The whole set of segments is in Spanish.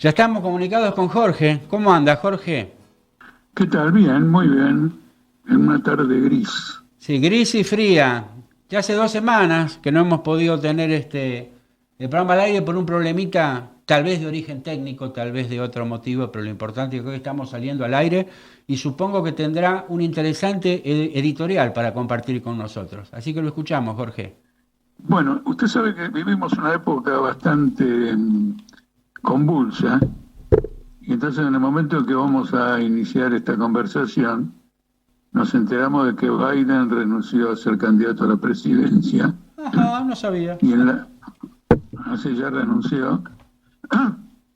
Ya estamos comunicados con Jorge. ¿Cómo anda, Jorge? ¿Qué tal? Bien, muy bien. En una tarde gris. Sí, gris y fría. Ya hace 2 semanas que no hemos podido tener el programa al aire por un problemita, tal vez de origen técnico, tal vez de otro motivo, pero lo importante es que hoy estamos saliendo al aire y supongo que tendrá un interesante editorial para compartir con nosotros. Así que lo escuchamos, Jorge. Bueno, usted sabe que vivimos una época bastante convulsa, y entonces en el momento en que vamos a iniciar esta conversación, nos enteramos de que Biden renunció a ser candidato a la presidencia, Ajá, no sabía. y así ya renunció,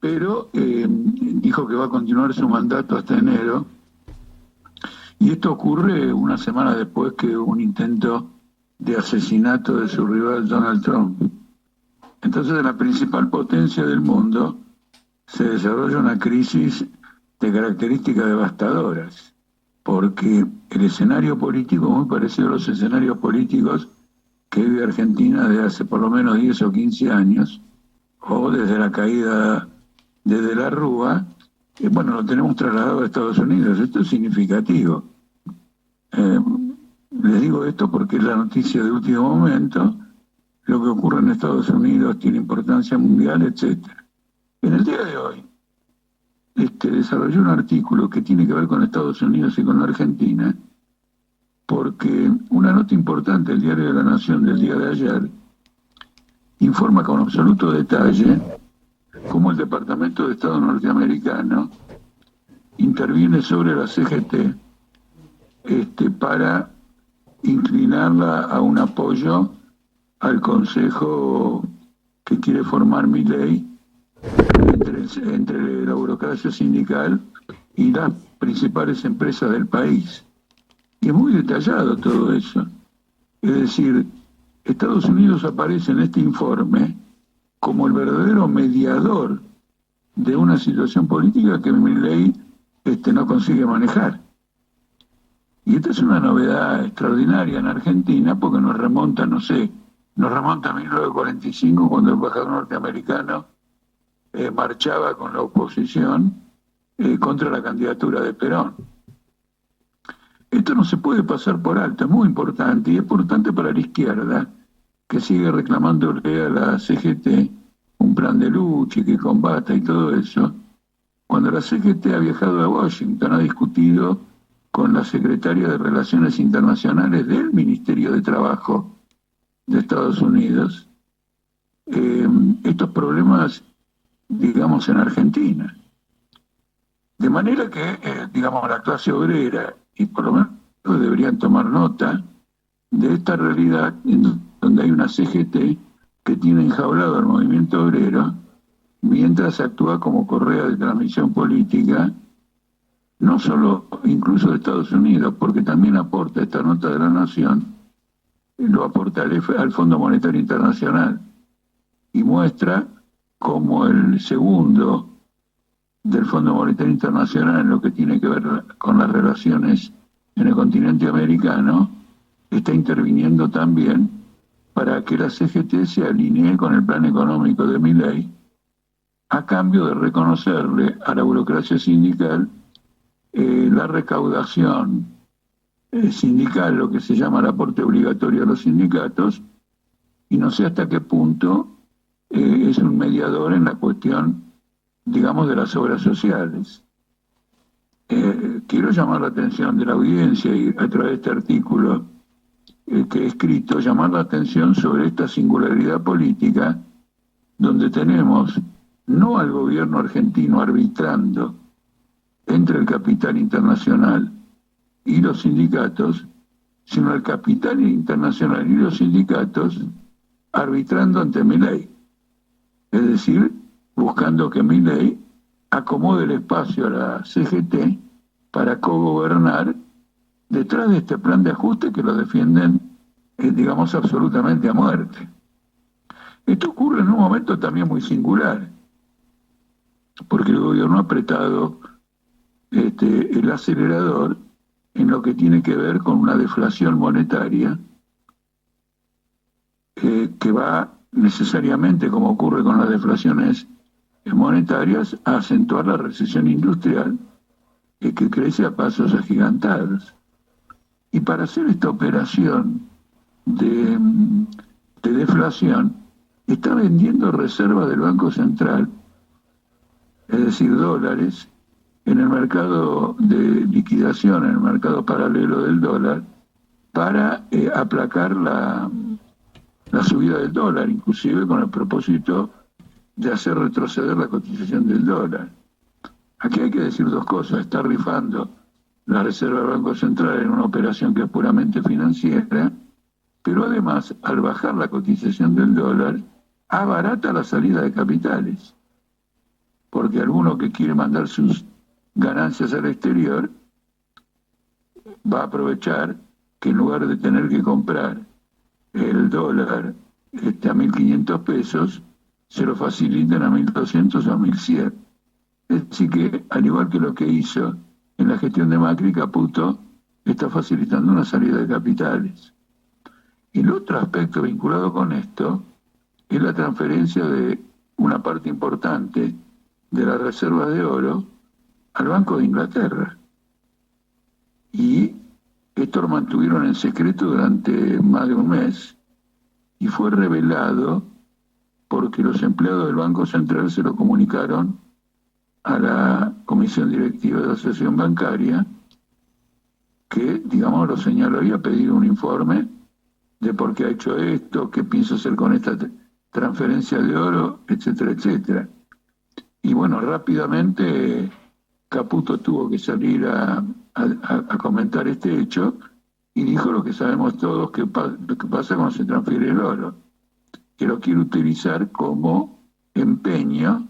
pero dijo que va a continuar su mandato hasta enero, y esto ocurre una semana después que hubo un intento de asesinato de su rival Donald Trump. Entonces, en la principal potencia del mundo se desarrolla una crisis de características devastadoras, porque el escenario político es muy parecido a los escenarios políticos que vive Argentina desde hace por lo menos 10 o 15 años, o desde la caída desde la Rúa, y bueno, lo tenemos trasladado a Estados Unidos. Esto es significativo. Eh, Les digo esto porque es la noticia de último momento. Lo que ocurre en Estados Unidos tiene importancia mundial, etcétera. En el día de hoy, desarrollé un artículo que tiene que ver con Estados Unidos y con la Argentina, porque una nota importante del Diario de la Nación del día de ayer informa con absoluto detalle cómo el Departamento de Estado norteamericano interviene sobre la CGT para inclinarla a un apoyo al consejo que quiere formar Milei entre la burocracia sindical y las principales empresas del país. Y es muy detallado todo eso. Es decir, Estados Unidos aparece en este informe como el verdadero mediador de una situación política que Milei no consigue manejar. Y esta es una novedad extraordinaria en Argentina porque nos remonta, no sé, nos remonta a 1945 cuando el embajador norteamericano marchaba con la oposición contra la candidatura de Perón. Esto no se puede pasar por alto, es muy importante, y es importante para la izquierda, que sigue reclamándole a la CGT un plan de lucha y que combata y todo eso, cuando la CGT ha viajado a Washington, ha discutido con la secretaria de Relaciones Internacionales del Ministerio de Trabajo de Estados Unidos, estos problemas, digamos, en Argentina. De manera que, digamos, la clase obrera, y por lo menos deberían tomar nota de esta realidad en donde hay una CGT que tiene enjaulado al movimiento obrero, mientras actúa como correa de transmisión política, no solo incluso de Estados Unidos, porque también aporta esta nota de la Nación, lo aporta al Fondo Monetario Internacional, y muestra como el segundo del Fondo Monetario Internacional en lo que tiene que ver con las relaciones en el continente americano, está interviniendo también para que la CGT se alinee con el plan económico de Milei, a cambio de reconocerle a la burocracia sindical la recaudación sindical, lo que se llama el aporte obligatorio a los sindicatos, y no sé hasta qué punto es un mediador en la cuestión, digamos, de las obras sociales. Quiero llamar la atención de la audiencia y a través de este artículo que he escrito, llamar la atención sobre esta singularidad política donde tenemos no al gobierno argentino arbitrando entre el capital internacional y los sindicatos, sino al capital internacional y los sindicatos arbitrando ante Milei. Es decir, buscando que Milei acomode el espacio a la CGT para cogobernar detrás de este plan de ajuste que lo defienden, digamos, absolutamente a muerte. Esto ocurre en un momento también muy singular, porque el gobierno ha apretado el acelerador en lo que tiene que ver con una deflación monetaria que va necesariamente, como ocurre con las deflaciones monetarias a acentuar la recesión industrial que crece a pasos agigantados. Y para hacer esta operación de deflación, está vendiendo reservas del Banco Central, es decir, dólares, en el mercado de liquidación, en el mercado paralelo del dólar, para aplacar la subida del dólar, inclusive con el propósito de hacer retroceder la cotización del dólar. Aquí hay que decir dos cosas: está rifando la reserva del Banco Central en una operación que es puramente financiera, pero además, al bajar la cotización del dólar, abarata la salida de capitales, porque alguno que quiere mandar sus ganancias al exterior va a aprovechar que en lugar de tener que comprar el dólar a 1.500 pesos, se lo faciliten a 1.200 o a 1.100. Es decir que, al igual que lo que hizo en la gestión de Macri, Caputo está facilitando una salida de capitales. Y el otro aspecto vinculado con esto es la transferencia de una parte importante de las reservas de oro al Banco de Inglaterra. Y esto lo mantuvieron en secreto durante más de un mes y fue revelado porque los empleados del Banco Central se lo comunicaron a la Comisión Directiva de la Asociación Bancaria, que, digamos, lo señaló y ha pedido un informe de por qué ha hecho esto, qué piensa hacer con esta transferencia de oro, etcétera, etcétera. Y bueno, rápidamente Caputo tuvo que salir a comentar este hecho y dijo lo que sabemos todos que lo que pasa cuando se transfiere el oro, que lo quiere utilizar como empeño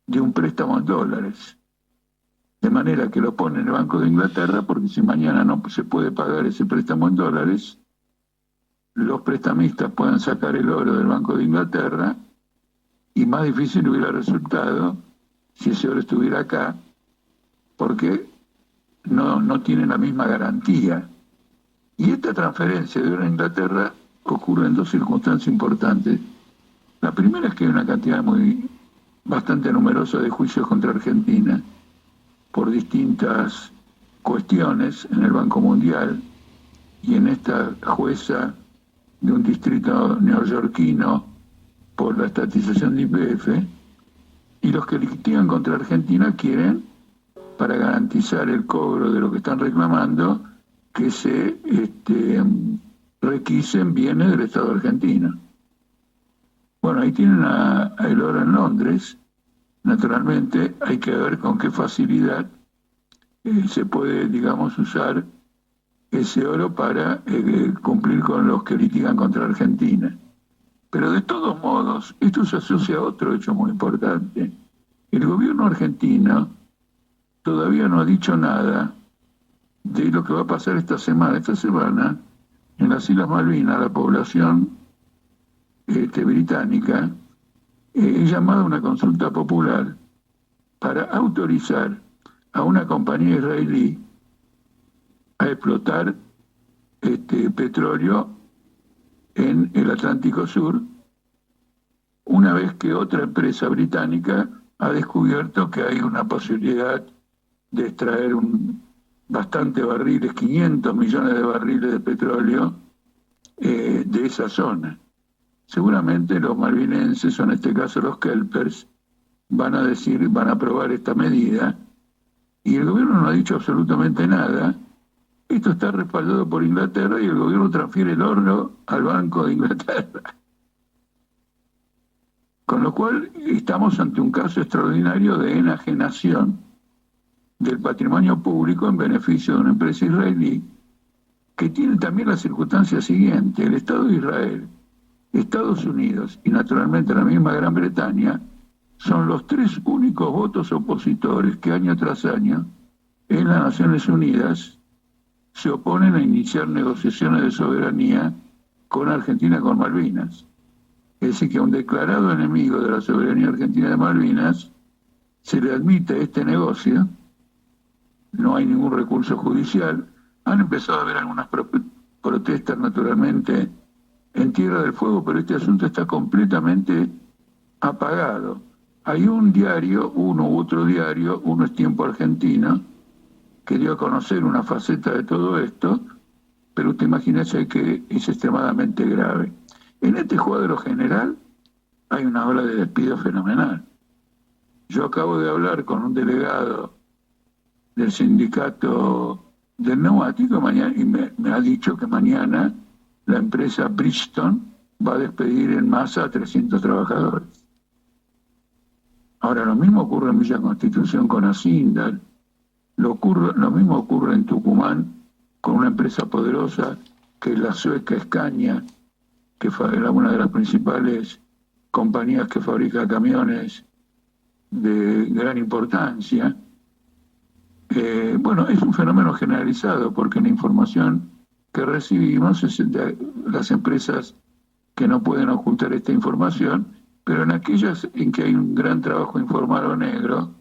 de un préstamo en dólares. De manera que lo pone en el Banco de Inglaterra, porque si mañana no se puede pagar ese préstamo en dólares, los prestamistas pueden sacar el oro del Banco de Inglaterra, y más difícil hubiera resultado si ese oro estuviera acá, porque no tiene la misma garantía. Y esta transferencia de oro a Inglaterra ocurre en dos circunstancias importantes. La primera es que hay una cantidad bastante numerosa de juicios contra Argentina por distintas cuestiones en el Banco Mundial y en esta jueza de un distrito neoyorquino por la estatización de YPF, y los que litigan contra Argentina quieren, para garantizar el cobro de lo que están reclamando, que se requisen bienes del Estado argentino. Bueno, ahí tienen el oro en Londres. Naturalmente hay que ver con qué facilidad se puede, digamos, usar ese oro para cumplir con los que litigan contra Argentina. Pero de todos modos, esto se asocia a otro hecho muy importante. El gobierno argentino todavía no ha dicho nada de lo que va a pasar esta semana. Esta semana, en las Islas Malvinas, la población británica es llamada a una consulta popular para autorizar a una compañía israelí a explotar petróleo en el Atlántico Sur, una vez que otra empresa británica ha descubierto que hay una posibilidad de extraer bastante barriles, 500 millones de barriles de petróleo de esa zona. Seguramente los malvinenses, o en este caso los kelpers, van a aprobar esta medida, y el gobierno no ha dicho absolutamente nada. Esto está respaldado por Inglaterra y el gobierno transfiere el oro al Banco de Inglaterra. Con lo cual estamos ante un caso extraordinario de enajenación del patrimonio público en beneficio de una empresa israelí, que tiene también la circunstancia siguiente: el Estado de Israel, Estados Unidos y naturalmente la misma Gran Bretaña son los tres únicos votos opositores que año tras año en las Naciones Unidas se oponen a iniciar negociaciones de soberanía con Argentina con Malvinas. Es decir, que a un declarado enemigo de la soberanía argentina de Malvinas se le admite este negocio, no hay ningún recurso judicial. Han empezado a haber algunas protestas, naturalmente, en Tierra del Fuego, pero este asunto está completamente apagado. hay un diario, uno u otro diario, uno es Tiempo Argentino, que dio a conocer una faceta de todo esto, pero usted imagínese que es extremadamente grave. En este cuadro general hay una ola de despido fenomenal. Yo acabo de hablar con un delegado del sindicato del neumático y me ha dicho que mañana la empresa Bridgestone va a despedir en masa a 300 trabajadores. Ahora, lo mismo ocurre en Villa Constitución con Asindal, lo mismo ocurre en Tucumán con una empresa poderosa que es la sueca Scania, que es una de las principales compañías que fabrica camiones de gran importancia. Bueno, es un fenómeno generalizado porque la información que recibimos es de las empresas que no pueden ocultar esta información, pero en aquellas en que hay un gran trabajo informal o negro,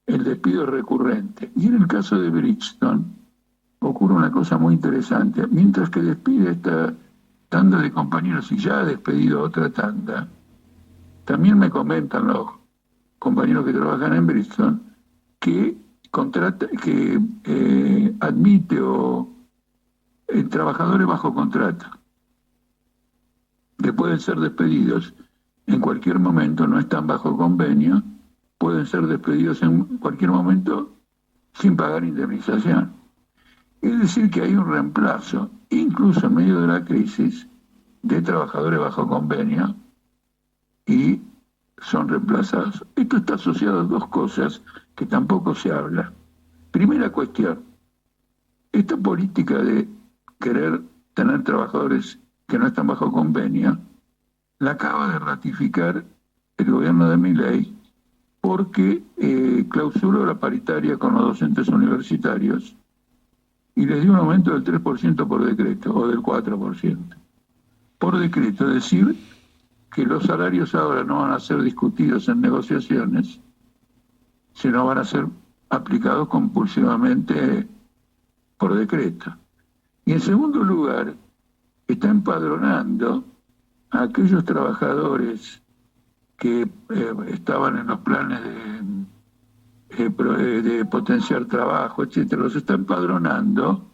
el despido es recurrente. Y en el caso de Bridgestone ocurre una cosa muy interesante. Mientras que despide esta tanda de compañeros y ya ha despedido otra tanda, también me comentan los compañeros que trabajan en Bridgestone que admite trabajadores bajo contrato que pueden ser despedidos en cualquier momento, no están bajo convenio, pueden ser despedidos en cualquier momento sin pagar indemnización. Es decir, que hay un reemplazo, incluso en medio de la crisis, de trabajadores bajo convenio y son reemplazados. Esto está asociado a dos cosas que tampoco se habla. Primera cuestión, esta política de querer tener trabajadores que no están bajo convenio, la acaba de ratificar el gobierno de Milei porque clausuró la paritaria con los docentes universitarios y les dio un aumento del 3% por decreto, o del 4%. Por decreto, es decir, que los salarios ahora no van a ser discutidos en negociaciones, sino van a ser aplicados compulsivamente por decreto. Y en segundo lugar, está empadronando a aquellos trabajadores que estaban en los planes de potenciar trabajo, etcétera, los está empadronando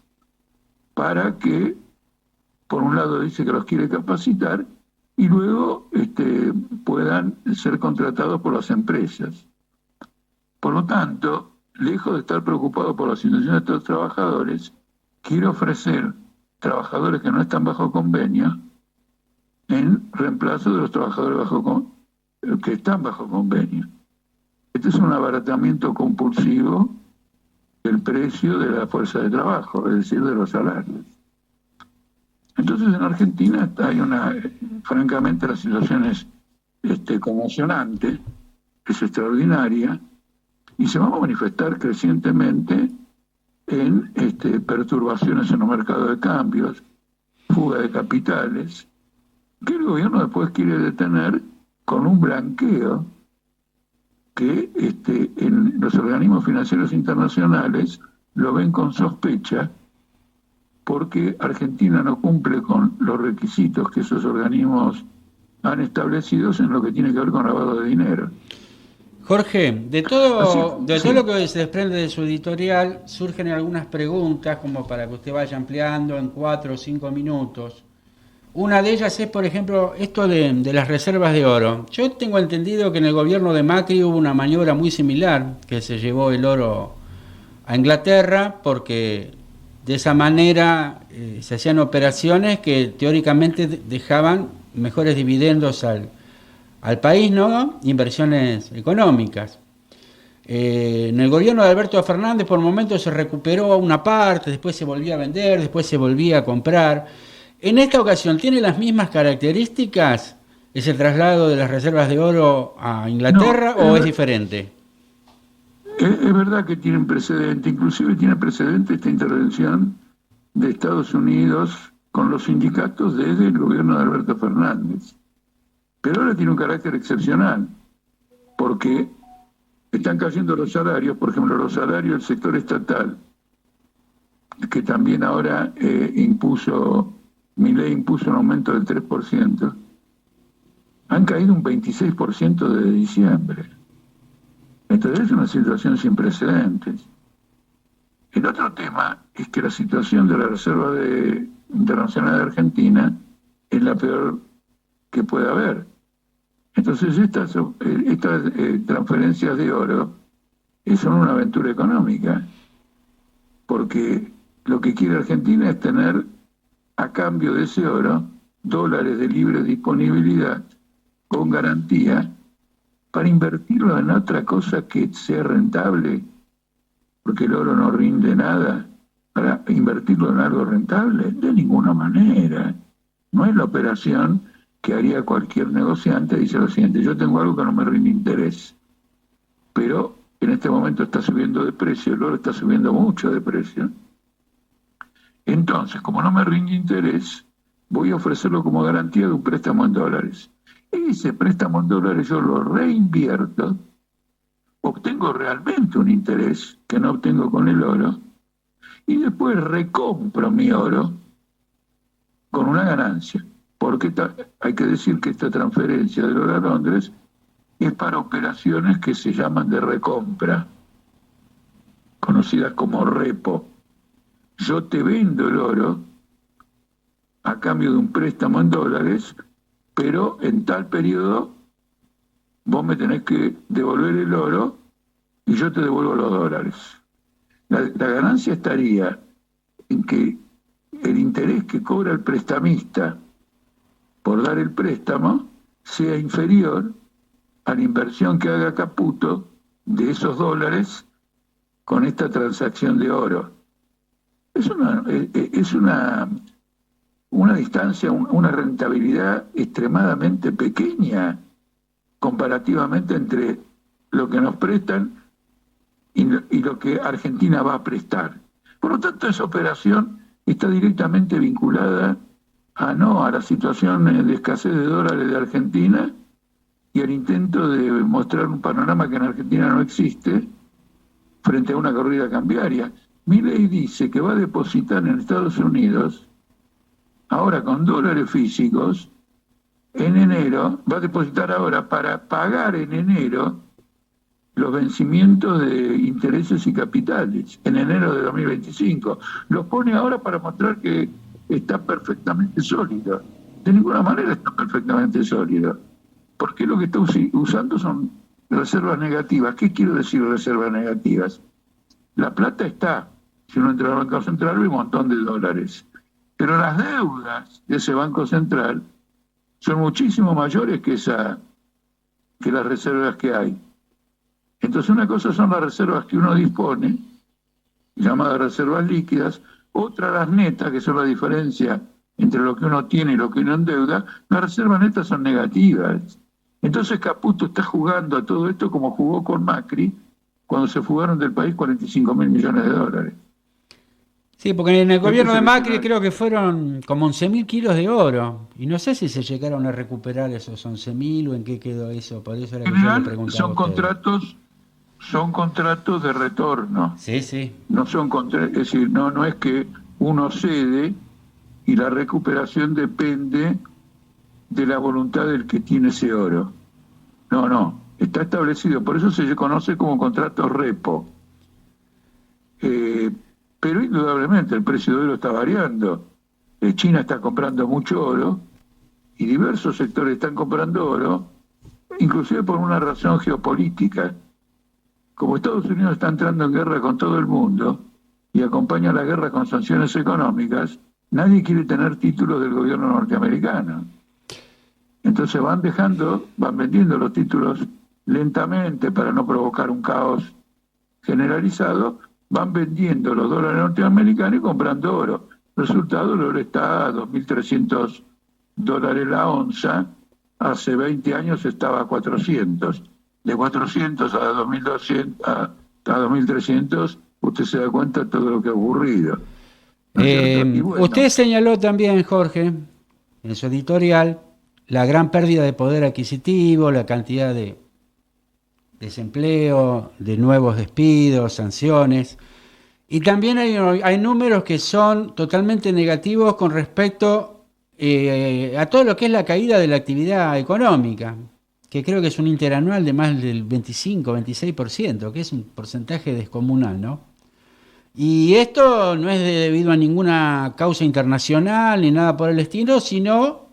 para que, por un lado dice que los quiere capacitar, y luego puedan ser contratados por las empresas. Por lo tanto, lejos de estar preocupado por la situación de estos trabajadores, quiere ofrecer trabajadores que no están bajo convenio en reemplazo de los trabajadores que están bajo convenio. Este es un abaratamiento compulsivo del precio de la fuerza de trabajo, es decir, de los salarios. Entonces en Argentina francamente la situación es conmocionante, es extraordinaria, y se va a manifestar crecientemente en perturbaciones en los mercados de cambios, fuga de capitales, que el gobierno después quiere detener con un blanqueo que en los organismos financieros internacionales lo ven con sospecha porque Argentina no cumple con los requisitos que esos organismos han establecido en lo que tiene que ver con lavado de dinero. Jorge, de todo lo que se desprende de su editorial, surgen algunas preguntas como para que usted vaya ampliando en 4 o 5 minutos. Una de ellas es, por ejemplo, esto de las reservas de oro. Yo tengo entendido que en el gobierno de Macri hubo una maniobra muy similar, que se llevó el oro a Inglaterra, porque de esa manera se hacían operaciones que teóricamente dejaban mejores dividendos al país, ¿no? Inversiones económicas. En el gobierno de Alberto Fernández por momentos se recuperó una parte, después se volvía a vender, después se volvía a comprar. En esta ocasión, ¿tiene las mismas características ese traslado de las reservas de oro a Inglaterra o es diferente? Es verdad que tienen precedente, inclusive tiene precedente esta intervención de Estados Unidos con los sindicatos desde el gobierno de Alberto Fernández. Pero ahora tiene un carácter excepcional, porque están cayendo los salarios, por ejemplo, los salarios del sector estatal, que también ahora Milei impuso un aumento del 3%. han caído un 26% desde diciembre. Entonces es una situación sin precedentes. El otro tema es que la situación de la Reserva Internacional de Argentina es la peor que puede haber. Entonces estas transferencias de oro son una aventura económica, porque lo que quiere Argentina es tener a cambio de ese oro dólares de libre disponibilidad con garantía para invertirlo en otra cosa que sea rentable, porque el oro no rinde nada. Para invertirlo en algo rentable, de ninguna manera. No es la operación que haría cualquier negociante. Dice lo siguiente: yo tengo algo que no me rinde interés, pero en este momento está subiendo de precio, el oro está subiendo mucho de precio. Entonces, como no me rinde interés, voy a ofrecerlo como garantía de un préstamo en dólares. Ese préstamo en dólares yo lo reinvierto, obtengo realmente un interés que no obtengo con el oro, y después recompro mi oro con una ganancia. Porque hay que decir que esta transferencia del oro a Londres es para operaciones que se llaman de recompra, conocidas como repo. Yo te vendo el oro a cambio de un préstamo en dólares, pero en tal periodo vos me tenés que devolver el oro y yo te devuelvo los dólares. La ganancia estaría en que el interés que cobra el prestamista por dar el préstamo sea inferior a la inversión que haga Caputo de esos dólares con esta transacción de oro. Es una distancia, una rentabilidad extremadamente pequeña comparativamente entre lo que nos prestan y lo que Argentina va a prestar. Por lo tanto, esa operación está directamente vinculada a la situación de escasez de dólares de Argentina y al intento de mostrar un panorama que en Argentina no existe frente a una corrida cambiaria. Milei dice que va a depositar en Estados Unidos, ahora con dólares físicos, en enero, va a depositar ahora para pagar en enero los vencimientos de intereses y capitales, en enero de 2025. Los pone ahora para mostrar que está perfectamente sólido. De ninguna manera está perfectamente sólido, porque lo que está usando son reservas negativas. ¿Qué quiero decir reservas negativas? La plata está, si uno entra al Banco Central, ve un montón de dólares, pero las deudas de ese Banco Central son muchísimo mayores que las reservas que hay. Entonces, una cosa son las reservas que uno dispone, llamadas reservas líquidas, otra las netas, que son la diferencia entre lo que uno tiene y lo que uno endeuda. Las reservas netas son negativas. Entonces Caputo está jugando a todo esto como jugó con Macri cuando se fugaron del país 45.000 millones de dólares. Sí, porque en el gobierno de Macri creo que fueron como 11.000 kilos de oro. Y no sé si se llegaron a recuperar esos 11.000 o en qué quedó eso. Por eso era que yo le preguntaba a ustedes. Son contratos de retorno. Sí, sí. No son es decir, no es que uno cede y la recuperación depende de la voluntad del que tiene ese oro. No, está establecido. Por eso se conoce como contrato repo. Pero indudablemente el precio de oro está variando. China está comprando mucho oro y diversos sectores están comprando oro, inclusive por una razón geopolítica. Como Estados Unidos está entrando en guerra con todo el mundo y acompaña la guerra con sanciones económicas, nadie quiere tener títulos del gobierno norteamericano. Entonces van vendiendo los títulos lentamente para no provocar un caos generalizado, van vendiendo los dólares norteamericanos y comprando oro. Resultado, el oro está a $2.300 la onza, hace 20 años estaba a 400. De 400 a 2.200 a 2.300, usted se da cuenta de todo lo que ha ocurrido. Usted señaló también, Jorge, en su editorial, la gran pérdida de poder adquisitivo, la cantidad de desempleo, de nuevos despidos, sanciones. Y también hay números que son totalmente negativos con respecto a todo lo que es la caída de la actividad económica, que creo que es un interanual de más del 25-26%, que es un porcentaje descomunal, ¿no? Y esto no es debido a ninguna causa internacional ni nada por el estilo, sino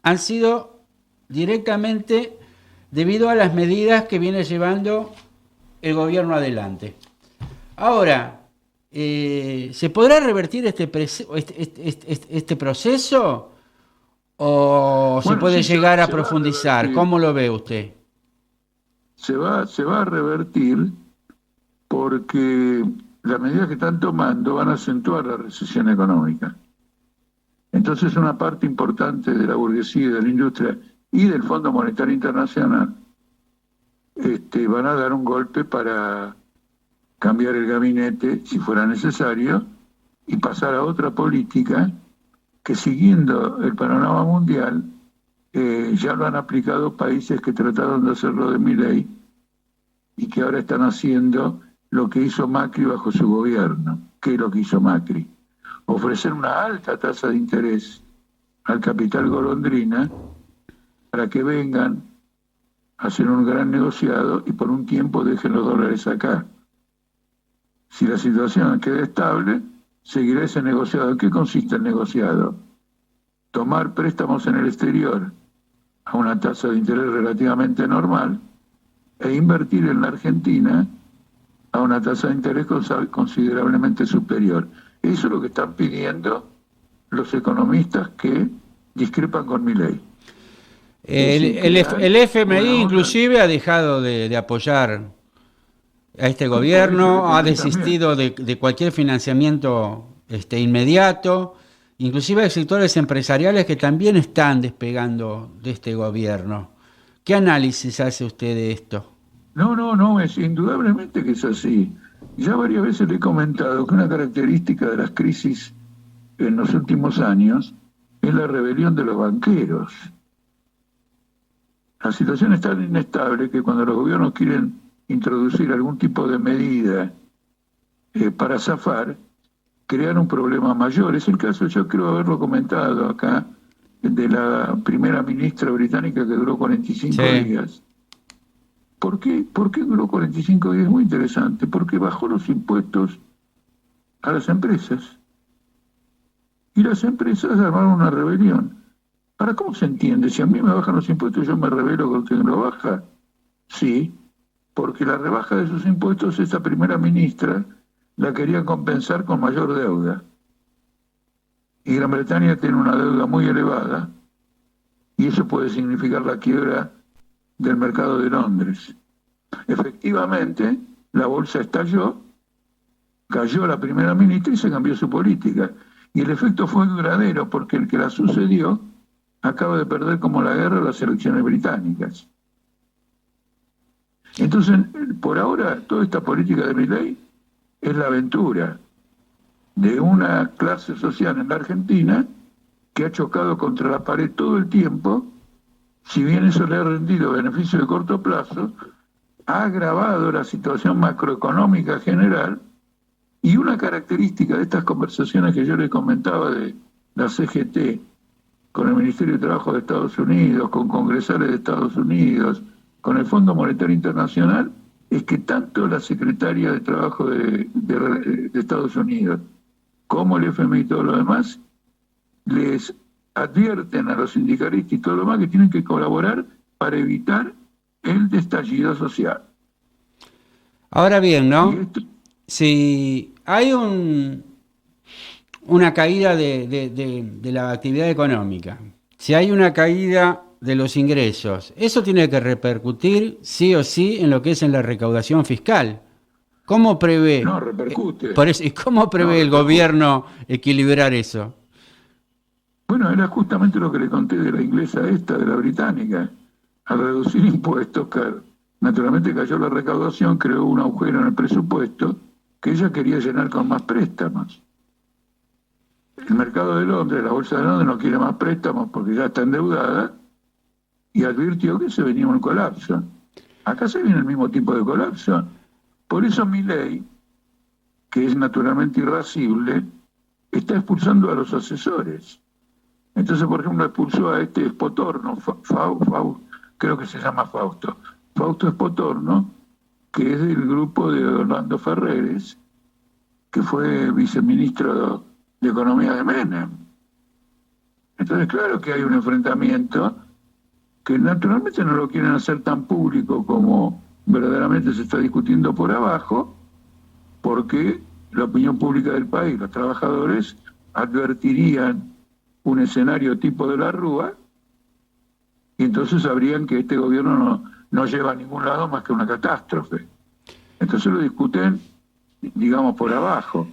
han sido directamente debido a las medidas que viene llevando el gobierno adelante. Ahora, ¿se podrá revertir este proceso o se Bueno, puede sí, llegar a se va a profundizar? revertir. ¿Cómo lo ve usted? Se va a revertir porque las medidas que están tomando van a acentuar la recesión económica. Entonces una parte importante de la burguesía y de la industria y del Fondo Monetario Internacional van a dar un golpe para cambiar el gabinete si fuera necesario y pasar a otra política que, siguiendo el panorama mundial, ya lo han aplicado países que trataron de hacerlo de Milei y que ahora están haciendo lo que hizo Macri bajo su gobierno. ¿Qué es lo que hizo Macri? Ofrecer una alta tasa de interés al capital golondrina para que vengan a hacer un gran negociado y por un tiempo dejen los dólares acá. Si la situación queda estable, seguirá ese negociado. ¿En qué consiste el negociado? Tomar préstamos en el exterior a una tasa de interés relativamente normal e invertir en la Argentina a una tasa de interés considerablemente superior. Eso es lo que están pidiendo los economistas que discrepan con Milei. El FMI inclusive ha dejado de apoyar a este gobierno, ha desistido de cualquier financiamiento inmediato. Inclusive hay sectores empresariales que también están despegando de este gobierno. ¿Qué análisis hace usted de esto? No, es indudablemente que es así. Ya varias veces le he comentado que una característica de las crisis en los últimos años es la rebelión de los banqueros. La situación es tan inestable que cuando los gobiernos quieren introducir algún tipo de medida para zafar, crean un problema mayor. Es el caso, yo creo haberlo comentado acá, de la primera ministra británica que duró 45 días. ¿Por qué duró 45 días? Muy interesante, porque bajó los impuestos a las empresas. Y las empresas armaron una rebelión. Ahora, ¿cómo se entiende? Si a mí me bajan los impuestos, yo me rebelo con quien lo baja. Sí, porque la rebaja de sus impuestos, esta primera ministra la quería compensar con mayor deuda. Y Gran Bretaña tiene una deuda muy elevada, y eso puede significar la quiebra del mercado de Londres. Efectivamente, la bolsa estalló, cayó la primera ministra y se cambió su política. Y el efecto fue duradero, porque el que la sucedió acaba de perder como la guerra las elecciones británicas. Entonces, por ahora, toda esta política de Milei es la aventura de una clase social en la Argentina que ha chocado contra la pared todo el tiempo. Si bien eso le ha rendido beneficio de corto plazo, ha agravado la situación macroeconómica general. Y una característica de estas conversaciones que yo les comentaba de la CGT con el Ministerio de Trabajo de Estados Unidos, con congresales de Estados Unidos, con el Fondo Monetario Internacional, es que tanto la Secretaria de Trabajo de Estados Unidos como el FMI y todo lo demás les advierten a los sindicalistas y todo lo demás que tienen que colaborar para evitar el estallido social. Ahora bien, ¿no? Si hay una caída de la actividad económica, si hay una caída de los ingresos, eso tiene que repercutir sí o sí en lo que es en la recaudación fiscal. ¿Cómo prevé? No, repercute. ¿Y cómo prevé el gobierno equilibrar eso? Bueno, era justamente lo que le conté de la inglesa de la británica. Al reducir impuestos, naturalmente cayó la recaudación, creó un agujero en el presupuesto que ella quería llenar con más préstamos. El mercado de Londres, la bolsa de Londres, no quiere más préstamos porque ya está endeudada y advirtió que se venía un colapso. Acá se viene el mismo tipo de colapso. Por eso Milei, que es naturalmente irascible, está expulsando a los asesores. Entonces, por ejemplo, expulsó a este Spotorno, creo que se llama Fausto Spotorno, que es del grupo de Orlando Ferreres, que fue viceministro de Economía de Menem. Entonces, claro que hay un enfrentamiento que naturalmente no lo quieren hacer tan público como verdaderamente se está discutiendo por abajo, porque la opinión pública del país, los trabajadores, advertirían un escenario tipo de la Rúa, y entonces sabrían que este gobierno no lleva a ningún lado más que una catástrofe. Entonces lo discuten, digamos, por abajo.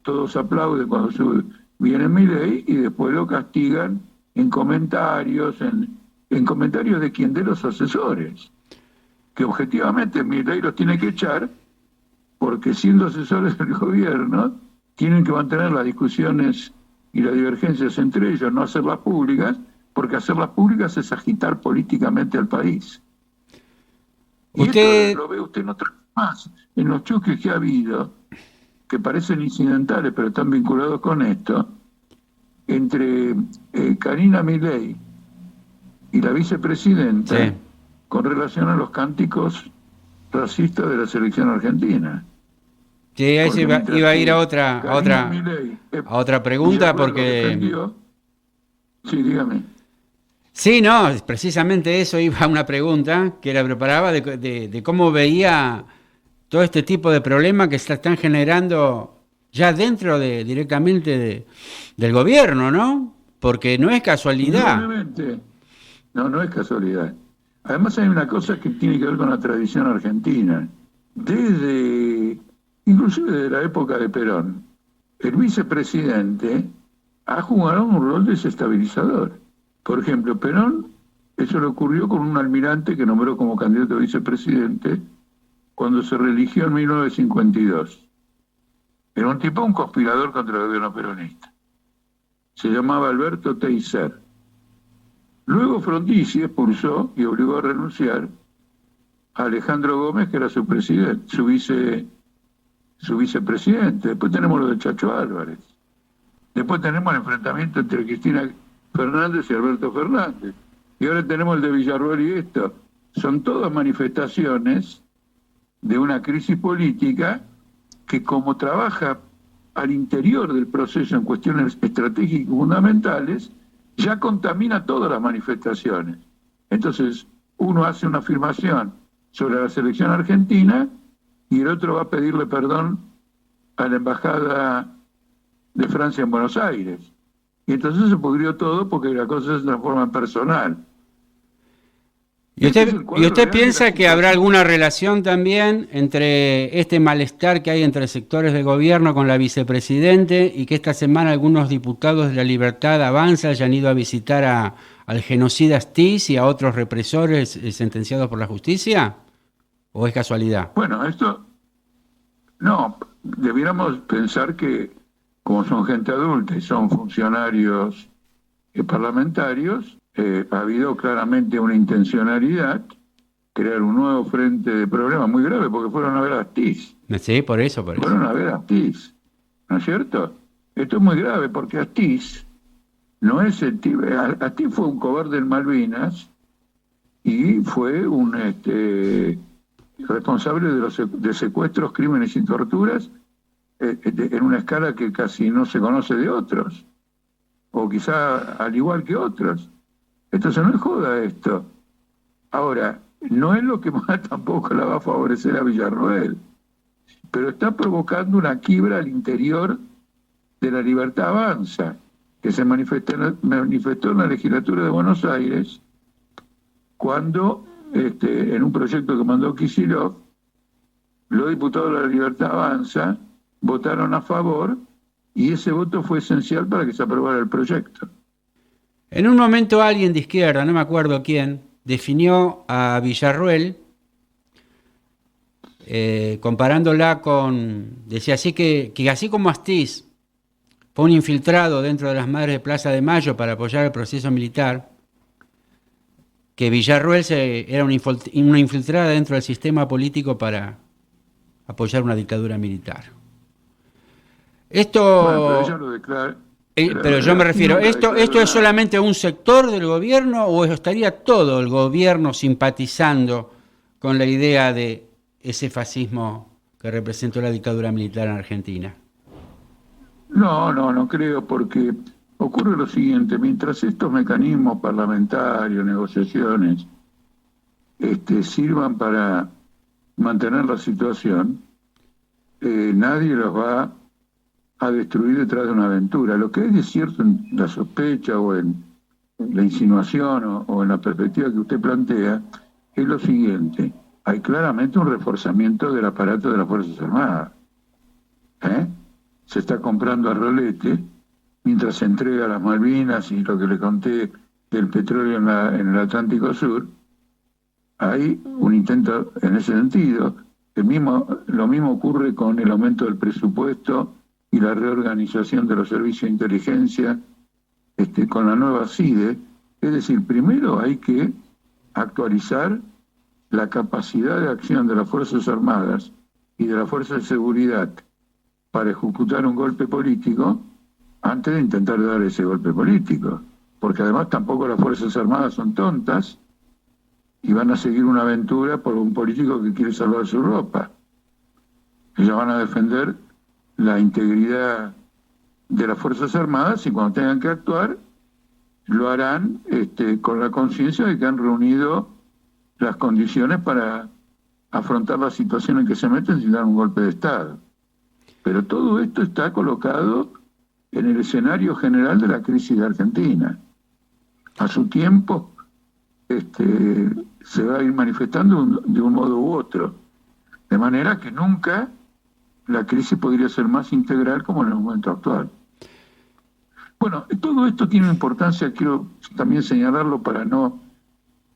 Todos aplauden cuando viene Milei y después lo castigan en comentarios, en comentarios de quien de los asesores, que objetivamente Milei los tiene que echar porque siendo asesores del gobierno tienen que mantener las discusiones y las divergencias entre ellos, no hacerlas públicas, porque hacerlas públicas es agitar políticamente al país. Y esto lo ve usted en otras más, en los choques que ha habido, que parecen incidentales, pero están vinculados con esto, entre Karina Milei y la vicepresidenta, sí, con relación a los cánticos racistas de la selección argentina. Sí, ahí iba a ir a otra pregunta porque... Sí, dígame. Sí, no, precisamente eso iba a una pregunta que la preparaba de cómo veía todo este tipo de problemas que se están generando ya dentro directamente del gobierno, ¿no? Porque no es casualidad. No es casualidad. Además hay una cosa que tiene que ver con la tradición argentina. Inclusive desde la época de Perón, el vicepresidente ha jugado un rol desestabilizador. Por ejemplo, Perón, eso le ocurrió con un almirante que nombró como candidato a vicepresidente cuando se reeligió en 1952. Era un conspirador contra el gobierno peronista. Se llamaba Alberto Teiser. Luego Frondizi expulsó y obligó a renunciar a Alejandro Gómez, que era su vicepresidente. Después tenemos lo de Chacho Álvarez. Después tenemos el enfrentamiento entre Cristina Fernández y Alberto Fernández. Y ahora tenemos el de Villarroel y esto. Son todas manifestaciones de una crisis política que, como trabaja al interior del proceso en cuestiones estratégicas y fundamentales, ya contamina todas las manifestaciones. Entonces, uno hace una afirmación sobre la selección argentina y el otro va a pedirle perdón a la embajada de Francia en Buenos Aires. Y entonces se pudrió todo porque la cosa se transforma en personal. ¿Y usted piensa que habrá alguna relación también entre este malestar que hay entre sectores del gobierno con la vicepresidente y que esta semana algunos diputados de la Libertad Avanza hayan ido a visitar al genocida Astiz y a otros represores sentenciados por la justicia? ¿O es casualidad? Bueno, no, debiéramos pensar que como son gente adulta y son funcionarios parlamentarios, ha habido claramente una intencionalidad, crear un nuevo frente de problemas muy grave, porque fueron a ver a Astiz. Sí, por eso. Fueron a ver a Astiz, ¿no es cierto? Esto es muy grave, porque Astiz no es el tipo... Astiz fue un cobarde en Malvinas y fue un responsable de secuestros, crímenes y torturas en una escala que casi no se conoce de otros, o quizá al igual que otros. Entonces no es joda esto. Ahora, no es lo que más tampoco la va a favorecer a Villarroel, pero está provocando una quiebra al interior de la Libertad Avanza, que se manifestó en la legislatura de Buenos Aires cuando, en un proyecto que mandó Kicillof, los diputados de la Libertad Avanza votaron a favor y ese voto fue esencial para que se aprobara el proyecto. En un momento alguien de izquierda, no me acuerdo quién, definió a Villarroel comparándola con... Decía así que así como Astiz fue un infiltrado dentro de las Madres de Plaza de Mayo para apoyar el proceso militar, que Villarroel era una infiltrada dentro del sistema político para apoyar una dictadura militar. Esto... Bueno, pero ella lo declara... Pero yo me refiero, ¿esto es solamente un sector del gobierno o estaría todo el gobierno simpatizando con la idea de ese fascismo que representó la dictadura militar en Argentina? No creo, porque ocurre lo siguiente: mientras estos mecanismos parlamentarios, negociaciones, sirvan para mantener la situación, nadie los va a destruir detrás de una aventura. Lo que hay de cierto en la sospecha o en la insinuación o en la perspectiva que usted plantea es lo siguiente: hay claramente un reforzamiento del aparato de las Fuerzas Armadas. Se está comprando a rolete mientras se entrega las Malvinas y lo que le conté del petróleo en el Atlántico Sur. Hay un intento en ese sentido. Lo mismo ocurre con el aumento del presupuesto y la reorganización de los servicios de inteligencia con la nueva CIDE. Es decir, primero hay que actualizar la capacidad de acción de las Fuerzas Armadas y de las Fuerzas de Seguridad para ejecutar un golpe político antes de intentar dar ese golpe político. Porque además tampoco las Fuerzas Armadas son tontas y van a seguir una aventura por un político que quiere salvar su ropa. Ellos van a defender la integridad de las Fuerzas Armadas y cuando tengan que actuar lo harán con la conciencia de que han reunido las condiciones para afrontar la situación en que se meten sin dar un golpe de Estado. Pero todo esto está colocado en el escenario general de la crisis de Argentina. A su tiempo se va a ir manifestando de un modo u otro, de manera que nunca la crisis podría ser más integral como en el momento actual. Bueno, todo esto tiene importancia, quiero también señalarlo para no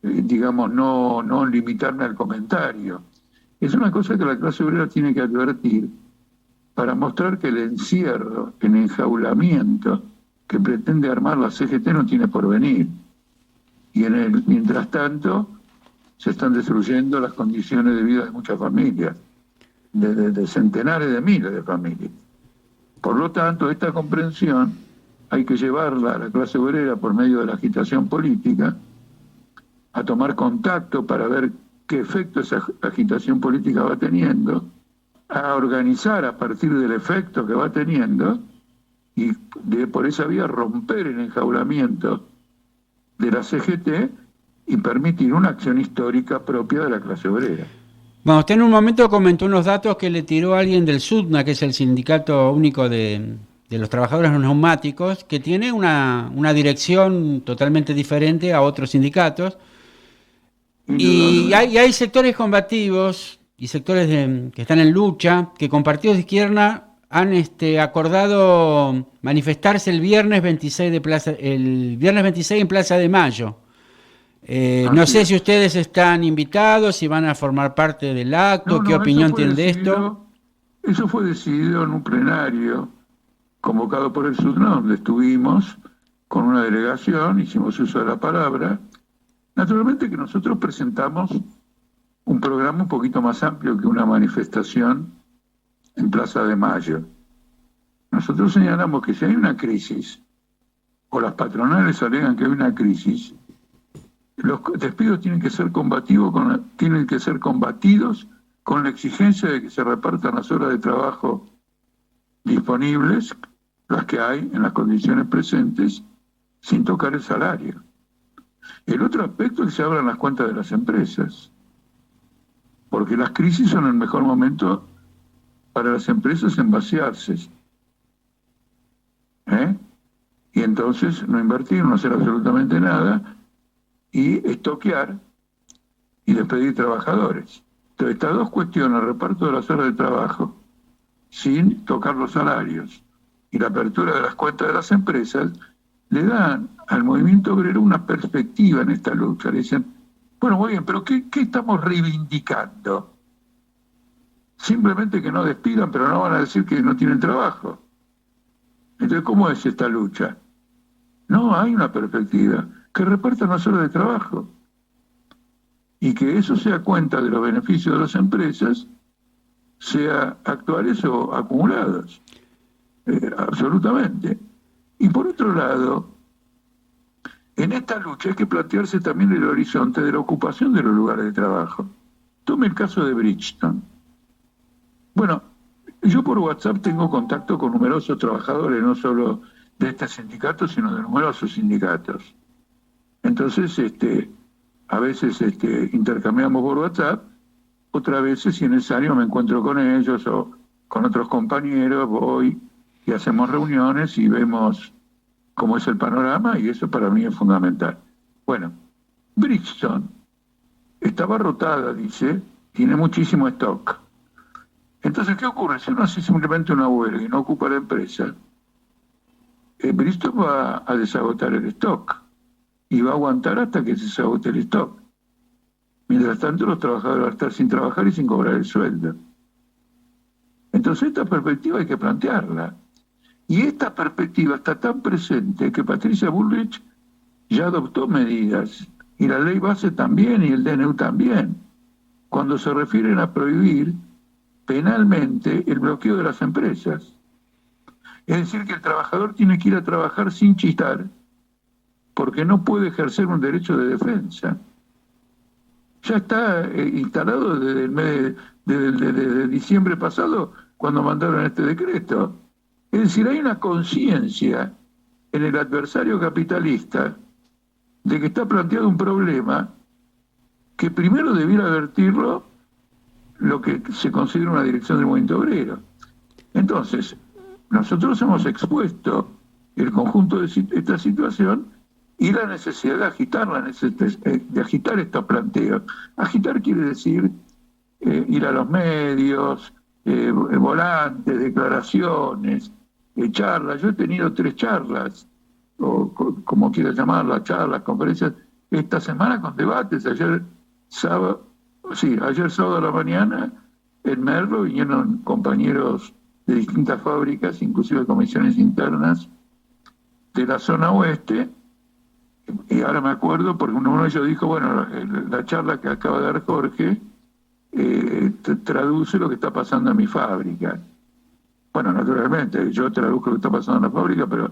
limitarme al comentario. Es una cosa que la clase obrera tiene que advertir para mostrar que el encierro, el enjaulamiento que pretende armar la CGT no tiene porvenir. Y mientras tanto se están destruyendo las condiciones de vida de muchas familias, de centenares de miles de familias. Por lo tanto, esta comprensión hay que llevarla a la clase obrera por medio de la agitación política, a tomar contacto para ver qué efecto esa agitación política va teniendo, a organizar a partir del efecto que va teniendo y por esa vía romper el enjaulamiento de la CGT y permitir una acción histórica propia de la clase obrera. Bueno, usted en un momento comentó unos datos que le tiró alguien del SUTNA, que es el sindicato único de los trabajadores neumáticos, que tiene una dirección totalmente diferente a otros sindicatos. Y hay sectores combativos y sectores que están en lucha, que con partidos de izquierda han acordado manifestarse el viernes 26 en Plaza de Mayo. No sé si ustedes están invitados, si van a formar parte del acto, qué opinión tienen de esto. Eso fue decidido en un plenario convocado por el SUTNA, donde estuvimos con una delegación, hicimos uso de la palabra. Naturalmente que nosotros presentamos un programa un poquito más amplio que una manifestación en Plaza de Mayo. Nosotros señalamos que si hay una crisis, o las patronales alegan que hay una crisis, los despidos tienen que ser combatidos con la exigencia de que se repartan las horas de trabajo disponibles, las que hay en las condiciones presentes, sin tocar el salario. El otro aspecto es que se abran las cuentas de las empresas, porque las crisis son el mejor momento para las empresas en vaciarse. Y entonces no invertir, no hacer absolutamente nada, y estoquear y despedir trabajadores. Entonces, estas dos cuestiones, el reparto de las horas de trabajo sin tocar los salarios y la apertura de las cuentas de las empresas, le dan al movimiento obrero una perspectiva en esta lucha. Le dicen, bueno, muy bien, pero ¿qué estamos reivindicando? Simplemente que no despidan, pero no van a decir que no tienen trabajo. Entonces, ¿cómo es esta lucha? No, hay una perspectiva, que repartan las horas de trabajo y que eso sea cuenta de los beneficios de las empresas, sea actuales o acumulados. Absolutamente. Y por otro lado, en esta lucha hay que plantearse también el horizonte de la ocupación de los lugares de trabajo. Tome el caso de Bridgestone. Bueno, yo por WhatsApp tengo contacto con numerosos trabajadores, no solo de este sindicato, sino de numerosos sindicatos. Entonces, a veces intercambiamos por WhatsApp, otras veces, si es necesario, me encuentro con ellos o con otros compañeros, voy y hacemos reuniones y vemos cómo es el panorama, y eso para mí es fundamental. Bueno, Bridgestone está abarrotada, dice, tiene muchísimo stock. Entonces, ¿qué ocurre? Si uno hace simplemente una huelga y no ocupa la empresa, Bridgestone va a desagotar el stock y va a aguantar hasta que se desagote el stock. Mientras tanto, los trabajadores van a estar sin trabajar y sin cobrar el sueldo. Entonces, esta perspectiva hay que plantearla. Y esta perspectiva está tan presente que Patricia Bullrich ya adoptó medidas, y la ley base también, y el DNU también, cuando se refieren a prohibir penalmente el bloqueo de las empresas. Es decir, que el trabajador tiene que ir a trabajar sin chistar, porque no puede ejercer un derecho de defensa. Ya está instalado desde el mes de diciembre pasado, cuando mandaron este decreto. Es decir, hay una conciencia en el adversario capitalista de que está planteado un problema que primero debiera advertirlo lo que se considera una dirección del movimiento obrero. Entonces, nosotros hemos expuesto el conjunto de esta situación y la necesidad de agitarla, de agitar estos planteos. Agitar quiere decir ir a los medios, volantes, declaraciones, charlas. Yo he tenido 3 charlas, o como quieras llamarlas, charlas, conferencias, esta semana con debates. Ayer sábado a la mañana en Merlo vinieron compañeros de distintas fábricas, inclusive comisiones internas de la zona oeste. Y ahora me acuerdo porque uno de ellos dijo, bueno, la charla que acaba de dar Jorge traduce lo que está pasando en mi fábrica. Bueno, naturalmente, yo traduzco lo que está pasando en la fábrica, pero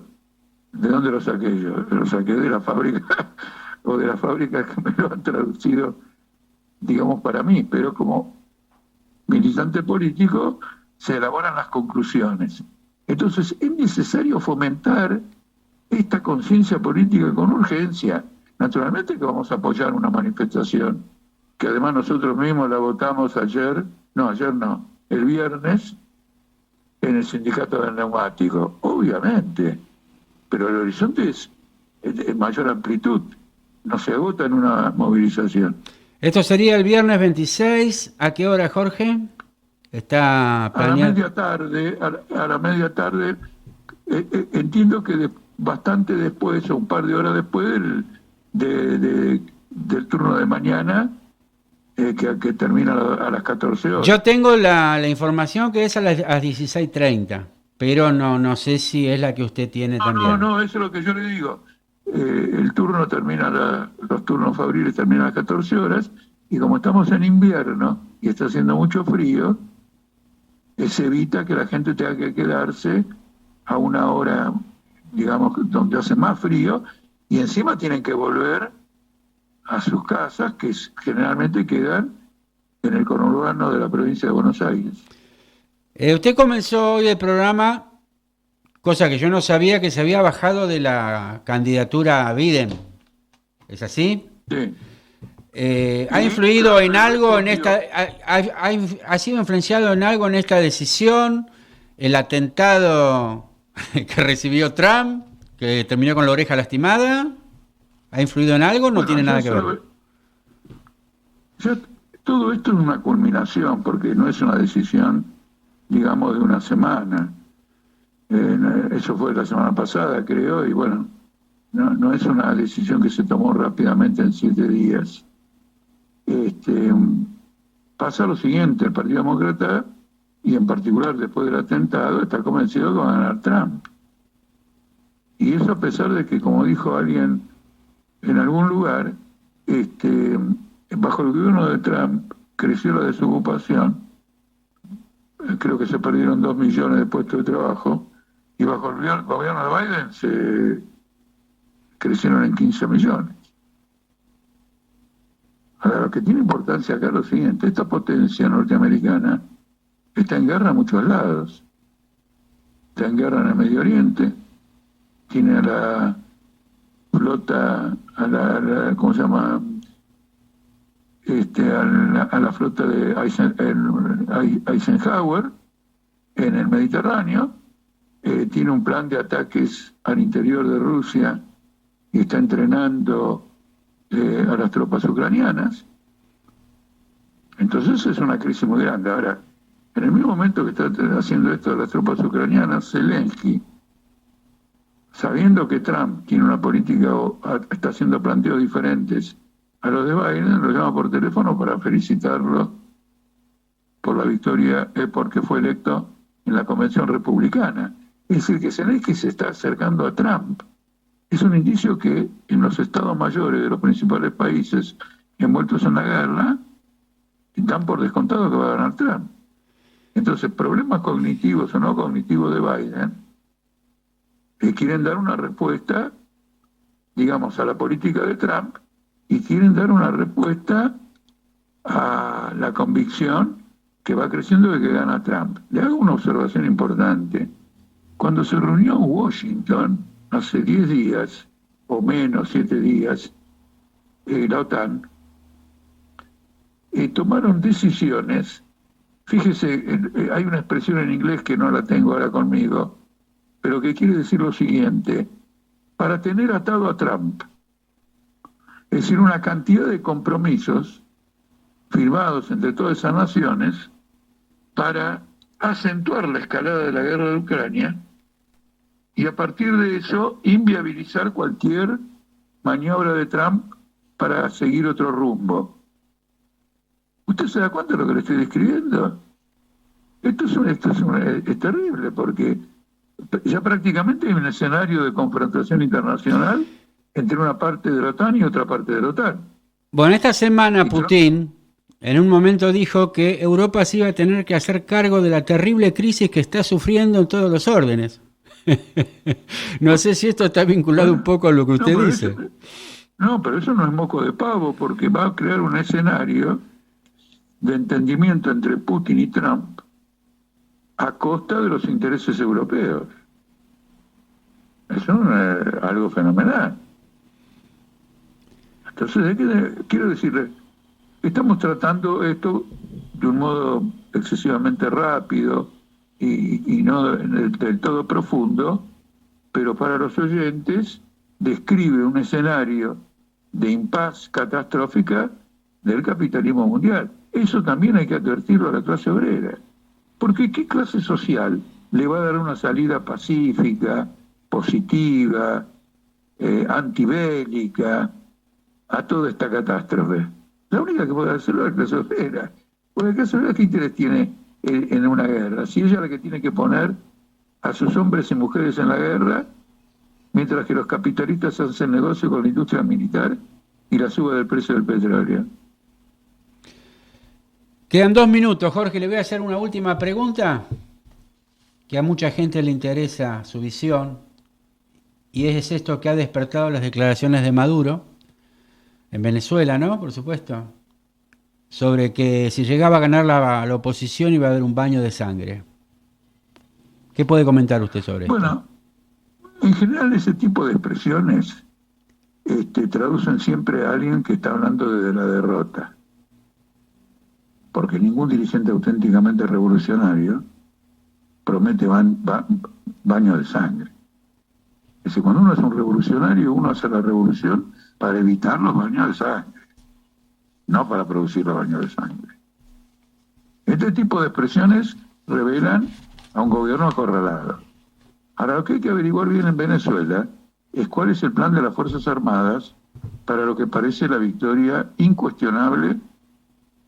¿de dónde lo saqué yo? Lo saqué de la fábrica o de la fábrica que me lo han traducido, digamos, para mí, pero como militante político se elaboran las conclusiones. Entonces, es necesario fomentar esta conciencia política con urgencia. Naturalmente que vamos a apoyar una manifestación, que además nosotros mismos la votamos el viernes, en el sindicato del neumático, obviamente, pero el horizonte es de mayor amplitud, no se agota en una movilización. Esto sería el viernes 26, ¿a qué hora, Jorge? Está planeado. A la media tarde, entiendo que bastante después, o un par de horas después del turno de mañana, que termina a las 14 horas. Yo tengo la información que es a las 16:30, pero no sé si es la que usted tiene también. No, eso es lo que yo le digo. El turno los turnos fabriles terminan a las 14 horas, y como estamos en invierno y está haciendo mucho frío, se evita que la gente tenga que quedarse a una hora, digamos, donde hace más frío, y encima tienen que volver a sus casas, que generalmente quedan en el conurbano de la provincia de Buenos Aires. Usted comenzó hoy el programa, cosa que yo no sabía, que se había bajado de la candidatura a Biden. ¿Es así? Sí. ¿Ha influido en algo en esta... ¿Ha sido influenciado en algo en esta decisión? ¿El atentado que recibió Trump, que terminó con la oreja lastimada? ¿Ha influido en algo? No tiene nada que ver. Todo esto es una culminación, porque no es una decisión, digamos, de una semana. Eso fue la semana pasada, creo, y bueno, no es una decisión que se tomó rápidamente en 7 días. Pasa lo siguiente: el Partido Demócrata, y en particular después del atentado, está convencido que va a ganar Trump. Y eso a pesar de que, como dijo alguien en algún lugar, bajo el gobierno de Trump creció la desocupación, creo que se perdieron 2 millones de puestos de trabajo, y y bajo el gobierno de Biden se crecieron en 15 millones. Ahora, lo que tiene importancia acá es lo siguiente: esta potencia norteamericana está en guerra a muchos lados. Está en guerra en el Medio Oriente, tiene a la flota, ¿cómo se llama? A la flota de Eisenhower en el Mediterráneo, tiene un plan de ataques al interior de Rusia y está entrenando a las tropas ucranianas. Entonces es una crisis muy grande. Ahora, en el mismo momento que está haciendo esto de las tropas ucranianas, Zelensky, sabiendo que Trump tiene una política o está haciendo planteos diferentes a los de Biden, lo llama por teléfono para felicitarlo por la victoria, porque fue electo en la convención republicana. Es decir, que Zelensky se está acercando a Trump. Es un indicio que en los estados mayores de los principales países envueltos en la guerra dan por descontado que va a ganar Trump. Entonces, problemas cognitivos o no cognitivos de Biden quieren dar una respuesta, digamos, a la política de Trump, y quieren dar una respuesta a la convicción que va creciendo de que gana Trump. Le hago una observación importante. Cuando se reunió en Washington hace 10 días, o menos, 7 días, la OTAN, tomaron decisiones. Fíjese, hay una expresión en inglés que no la tengo ahora conmigo, pero que quiere decir lo siguiente: para tener atado a Trump. Es decir, una cantidad de compromisos firmados entre todas esas naciones para acentuar la escalada de la guerra de Ucrania y a partir de eso inviabilizar cualquier maniobra de Trump para seguir otro rumbo. ¿Usted se da cuenta de lo que le estoy describiendo? Esto es terrible, porque ya prácticamente hay un escenario de confrontación internacional entre una parte de la OTAN y otra parte de la OTAN. Bueno, esta semana Putin en un momento dijo que Europa se iba a tener que hacer cargo de la terrible crisis que está sufriendo en todos los órdenes. No sé si esto está vinculado un poco a lo que usted dice. Pero eso no es moco de pavo, porque va a crear un escenario de entendimiento entre Putin y Trump a costa de los intereses europeos. Eso es algo fenomenal. Entonces, quiero decirle, estamos tratando esto de un modo excesivamente rápido y no del todo profundo, pero para los oyentes describe un escenario de impas catastrófica del capitalismo mundial. Eso también hay que advertirlo a la clase obrera. Porque ¿qué clase social le va a dar una salida pacífica, positiva, antibélica a toda esta catástrofe? La única que puede hacerlo es la clase obrera. Porque la clase obrera, ¿qué interés tiene en una guerra? Si ella es la que tiene que poner a sus hombres y mujeres en la guerra, mientras que los capitalistas hacen negocio con la industria militar y la suba del precio del petróleo. Quedan 2 minutos, Jorge. Le voy a hacer una última pregunta que a mucha gente le interesa su visión, y es esto que ha despertado las declaraciones de Maduro en Venezuela, ¿no? Por supuesto, sobre que si llegaba a ganar la oposición iba a haber un baño de sangre. ¿Qué puede comentar usted sobre esto? Bueno, en general ese tipo de expresiones traducen siempre a alguien que está hablando desde la derrota. Porque ningún dirigente auténticamente revolucionario promete baño de sangre. Es decir, cuando uno es un revolucionario, uno hace la revolución para evitar los baños de sangre, no para producir los baños de sangre. Este tipo de expresiones revelan a un gobierno acorralado. Ahora, lo que hay que averiguar bien en Venezuela es cuál es el plan de las Fuerzas Armadas para lo que parece la victoria incuestionable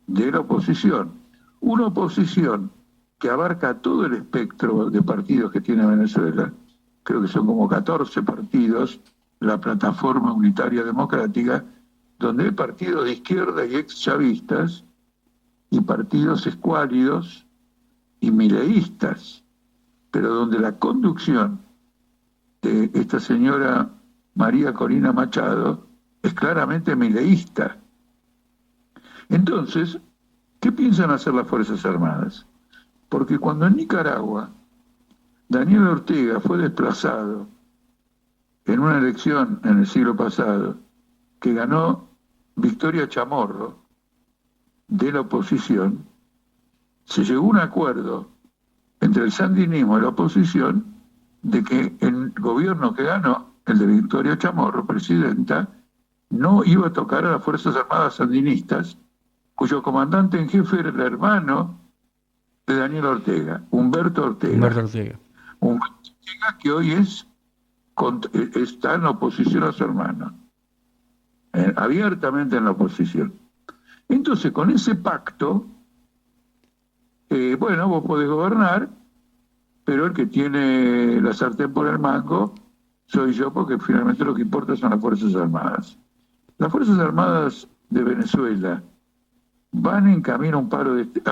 de la oposición. Una oposición que abarca todo el espectro de partidos que tiene Venezuela. Creo que son como 14 partidos, la Plataforma Unitaria Democrática, donde hay partidos de izquierda y ex-chavistas y partidos escuálidos y mileístas, pero donde la conducción esta señora María Corina Machado es claramente mileísta. Entonces, ¿qué piensan hacer las Fuerzas Armadas? Porque cuando en Nicaragua Daniel Ortega fue desplazado en una elección en el siglo pasado, que ganó Victoria Chamorro de la oposición, se llegó a un acuerdo entre el sandinismo y la oposición de que el gobierno que ganó, el de Victoria Chamorro, presidenta, no iba a tocar a las Fuerzas Armadas sandinistas, cuyo comandante en jefe era el hermano de Daniel Ortega, Humberto Ortega. Humberto Ortega. Humberto Ortega, que hoy está en oposición a su hermano, abiertamente en la oposición. Entonces, con ese pacto, bueno, vos podés gobernar, pero el que tiene la sartén por el mango soy yo, porque finalmente lo que importa son las Fuerzas Armadas. Las Fuerzas Armadas de Venezuela van en camino a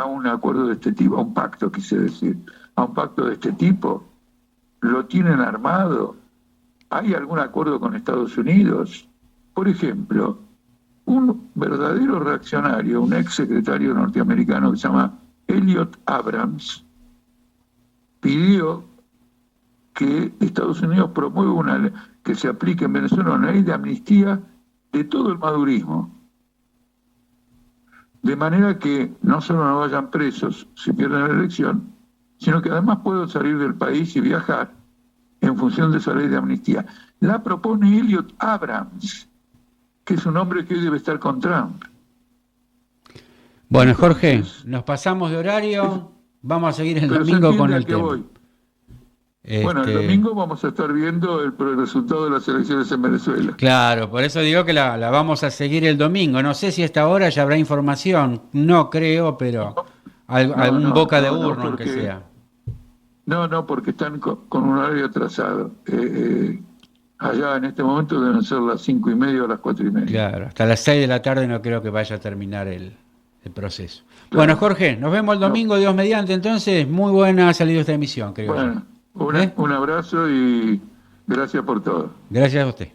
un acuerdo de este tipo, a un pacto, quise decir, a un pacto de este tipo. ¿Lo tienen armado? ¿Hay algún acuerdo con Estados Unidos? Por ejemplo, un verdadero reaccionario, un ex secretario norteamericano que se llama Elliot Abrams, pidió que Estados Unidos promueva que se aplique en Venezuela una ley de amnistía de todo el madurismo, de manera que no solo no vayan presos si pierden la elección, sino que además puedan salir del país y viajar en función de esa ley de amnistía. La propone Elliot Abrams, que es un hombre que hoy debe estar con Trump. Bueno, Jorge, nos pasamos de horario, vamos a seguir el domingo con el tema. Bueno, el domingo vamos a estar viendo el resultado de las elecciones en Venezuela. Claro, por eso digo que la vamos a seguir el domingo. No sé si a esta hora ya habrá información, no creo, pero algún boca de urno, aunque sea. No, porque están con un horario atrasado. Allá en este momento deben ser las 5:30 o las 4:30. Claro, hasta las 6 de la tarde no creo que vaya a terminar el proceso. Claro. Bueno, Jorge, nos vemos el domingo, Dios mediante, entonces. Muy buena ha salido esta emisión, creo. Bueno, un abrazo y gracias por todo. Gracias a usted.